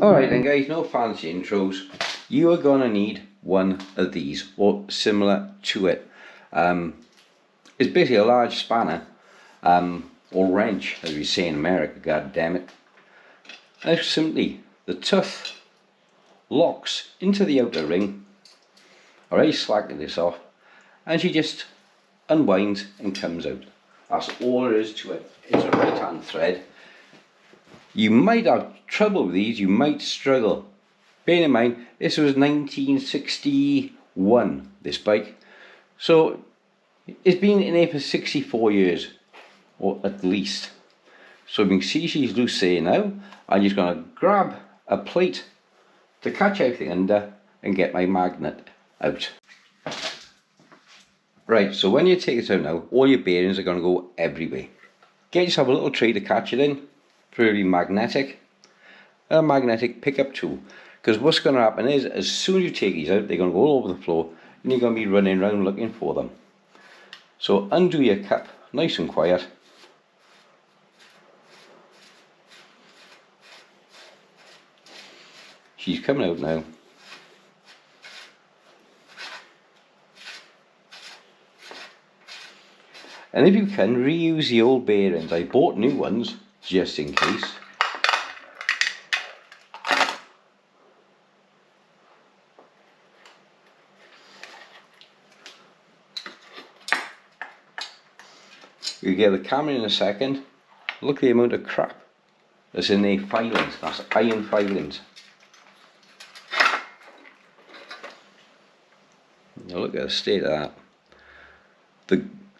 Alright then guys, no fancy intros. You are going to need one of these or similar to it. It's basically a large spanner or wrench, as we say in America, god damn it. And it's simply the tough locks into the outer ring. Already slacked this off and she just unwinds and comes out. That's all there is to it. It's a right hand thread. You might have trouble with these, you might struggle. Bear in mind, this was 1961, this bike. So, it's been in here for 64 years, or at least. So you can see she's loose here now. I'm just going to grab a plate to catch everything under and get my magnet out. Right, so when you take it out now, all your bearings are going to go everywhere. Get yourself a little tray to catch it in. Really magnetic, a magnetic pickup tool, because what's going to happen is as soon as you take these out, they're going to go all over the floor and you're going to be running around looking for them. So undo your cup nice and quiet. She's coming out now. And if you can, reuse the old bearings. I bought new ones just in case. You get the camera in a second. Look at the amount of crap that's in the filings. That's iron filings. Now look at the state of that.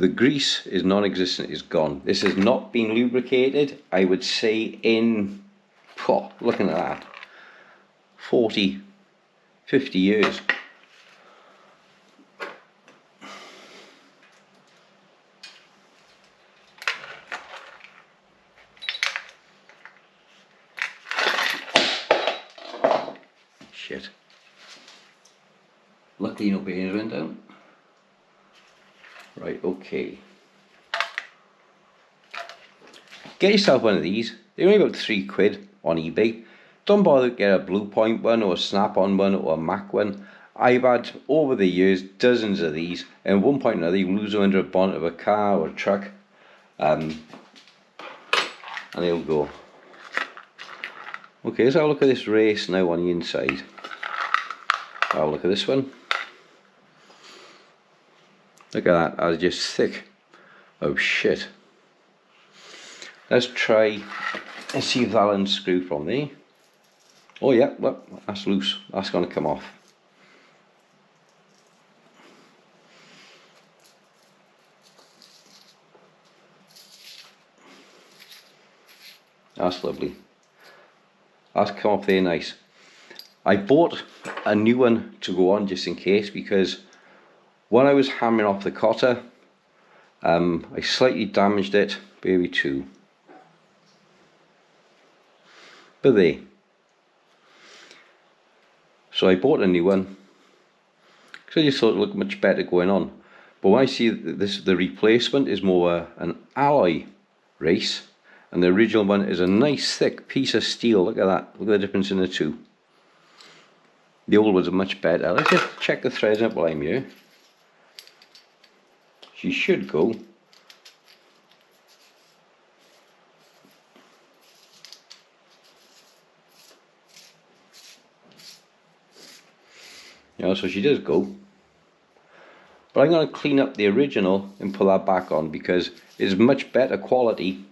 The grease is non-existent, it's gone. This has not been lubricated, I would say in, looking at that, 40, 50 years. Shit. Luckily no bearings went down. Right, okay. Get yourself one of these. They're only about £3 on eBay. Don't bother to get a Blue Point one or a Snap-on one or a Mac one. I've had over the years dozens of these, and at one point or another you lose them under a bonnet of a car or a truck, and they'll go. Okay, let's have a look at this race now on the inside. Have a look at this one. Look at that, that's just thick. Oh shit. Let's try and see if that'll unscrew from there. Oh yeah, look, that's loose. That's going to come off. That's lovely. That's come off there nice. I bought a new one to go on just in case, because when I was hammering off the cotter, I slightly damaged it, maybe two. But there. So I bought a new one, because I just thought it looked much better going on. But when I see this, the replacement is more an alloy race, and the original one is a nice thick piece of steel. Look at that, look at the difference in the two. The old ones are much better. Let's just check the threads up while I'm here. She should go. Yeah, so she does go. But I'm going to clean up the original and put that back on, because it's much better quality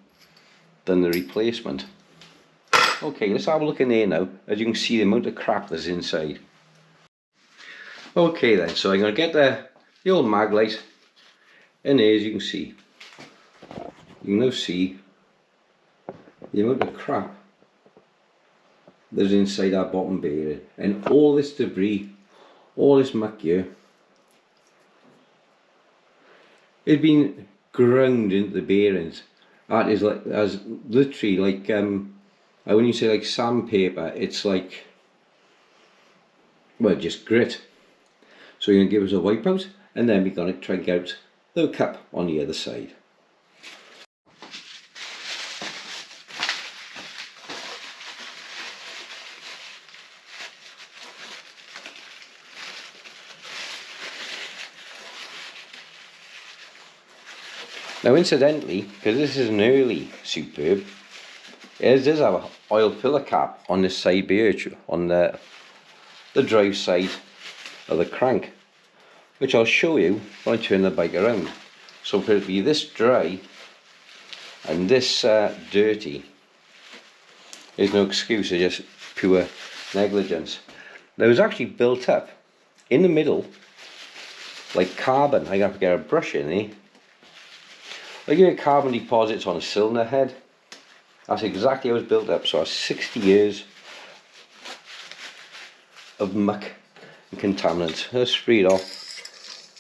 than the replacement. Okay, let's have a look in there now. As you can see, the amount of crap that's inside. Okay then, so I'm going to get the old mag light. And there, as you can see, you can now see the amount of crap that's inside that bottom bearing, and all this debris, all this muck here, it's been ground into the bearings. That is like, as literally like when you say like sandpaper, it's like, well, just grit. So you're going to give us a wipe out, and then we're going to try and get out the cup on the other side. Now incidentally, because this is an early Superb, it does have an oil filler cap on this side here, on the drive side of the crank, which I'll show you when I turn the bike around. So for it to be this dry and this dirty is no excuse, it's just pure negligence. Now it's actually built up in the middle like carbon. I have to get a brush in there. Like you get carbon deposits on a cylinder head. That's exactly how it's built up. So it's 60 years of muck and contaminants. Let's spray it off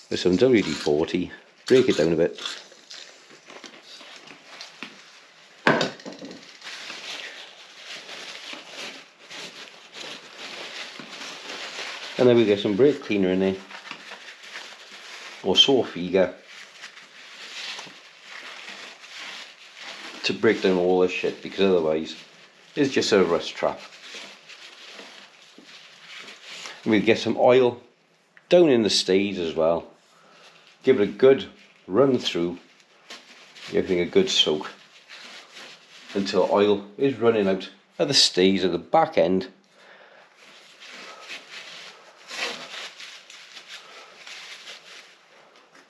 with some WD-40, break it down a bit. And then we get some brake cleaner in there, or Sofiga, to break down all this shit, because otherwise it's just a rust trap. And we get some oil down in the stays as well. Give it a good run through, giving a good soak until oil is running out of the stays at the back end.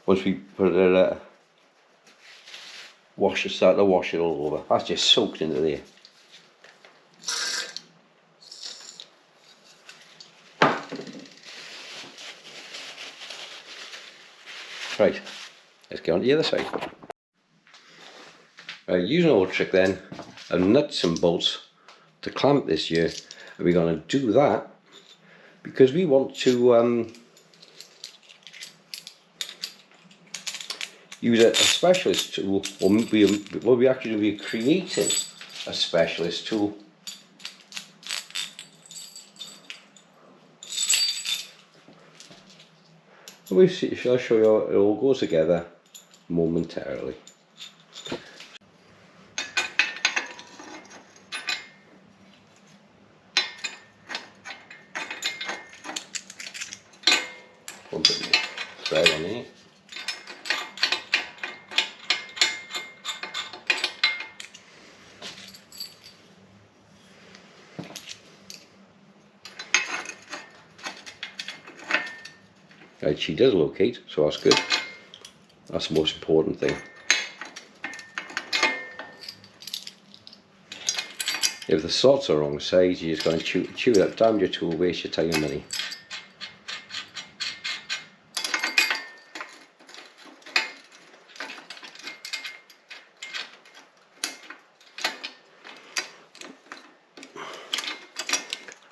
Once we put it start to wash it all over. That's just soaked into there. Right, let's get on to the other side. Using an old trick then of nuts and bolts to clamp this here, and we're going to do that because we want to use a specialist tool, or we actually be creating a specialist tool. I'll show you how it all goes together momentarily. Put a bit more thread on here. Right, she does locate, so that's good. That's the most important thing. If the slots are wrong size, you're just going to chew it up, damn your tool, waste your time and money.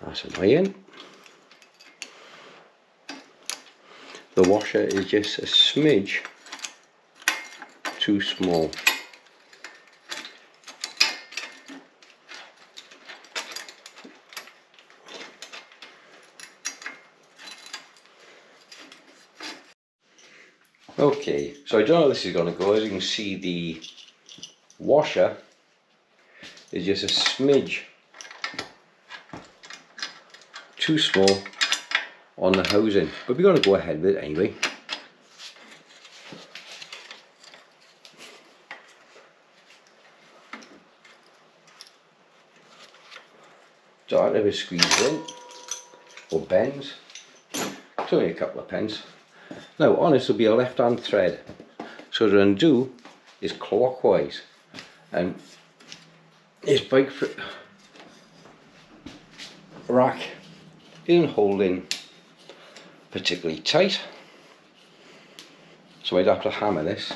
That's an iron. The washer is just a smidge too small. Okay, so I don't know how this is going to go. As you can see, the washer is just a smidge too small on the housing, but we're going to go ahead with it anyway. Start if it squeezes in or bends. It's only a couple of pence. Now on this will be a left hand thread, so the undo is clockwise, and this bike rack isn't holding particularly tight, so I'd have to hammer this.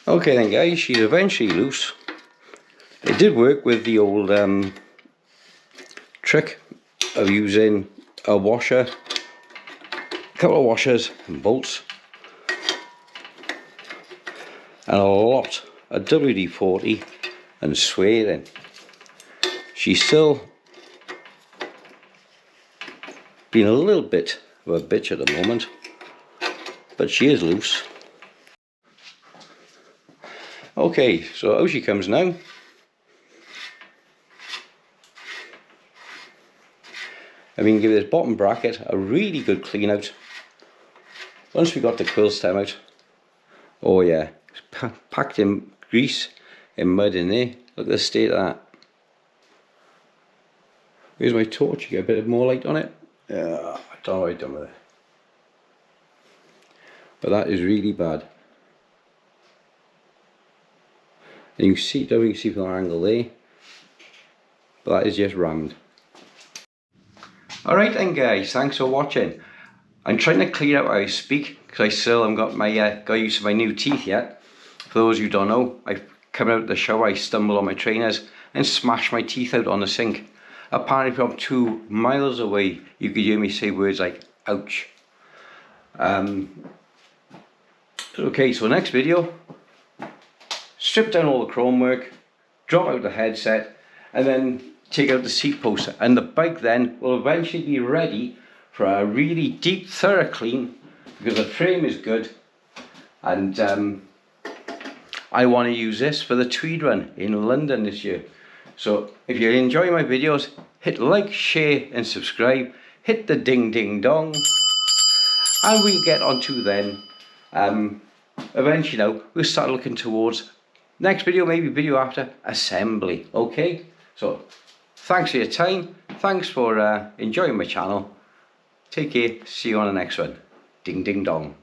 Okay then guys, she's eventually loose. It did work with the old trick of using a washer, a couple of washers and bolts, and a lot of WD-40 and swearing. She's still being a little bit of a bitch at the moment, but she is loose. Okay, so out she comes now. And we can give this bottom bracket a really good clean out. Once we got the quill stem out, Oh yeah, it's packed in grease and mud in there. Look at the state of that. Here's my torch, get a bit more light on it. Yeah, I don't know what I've done with it. But that is really bad. And you can see, don't you can see from the angle there. But that is just rammed. Alright then guys, thanks for watching. I'm trying to clear out how I speak, because I still haven't got my got used to my new teeth yet. For those who don't know, I've come out of the shower, I stumbled on my trainers and smashed my teeth out on the sink. Apparently from 2 miles away you could hear me say words like ouch. Okay, so next video, strip down all the chrome work, drop out the headset, and then take out the seat post, and the bike then will eventually be ready for a really deep thorough clean, because the frame is good. And I want to use this for the Tweed Run in London this year. So if you enjoy my videos, hit like, share and subscribe, hit the ding ding dong, and we'll get on to then eventually now we'll start looking towards next video, maybe video after assembly. Okay, so thanks for your time, thanks for enjoying my channel, take care, see you on the next one. Ding ding dong.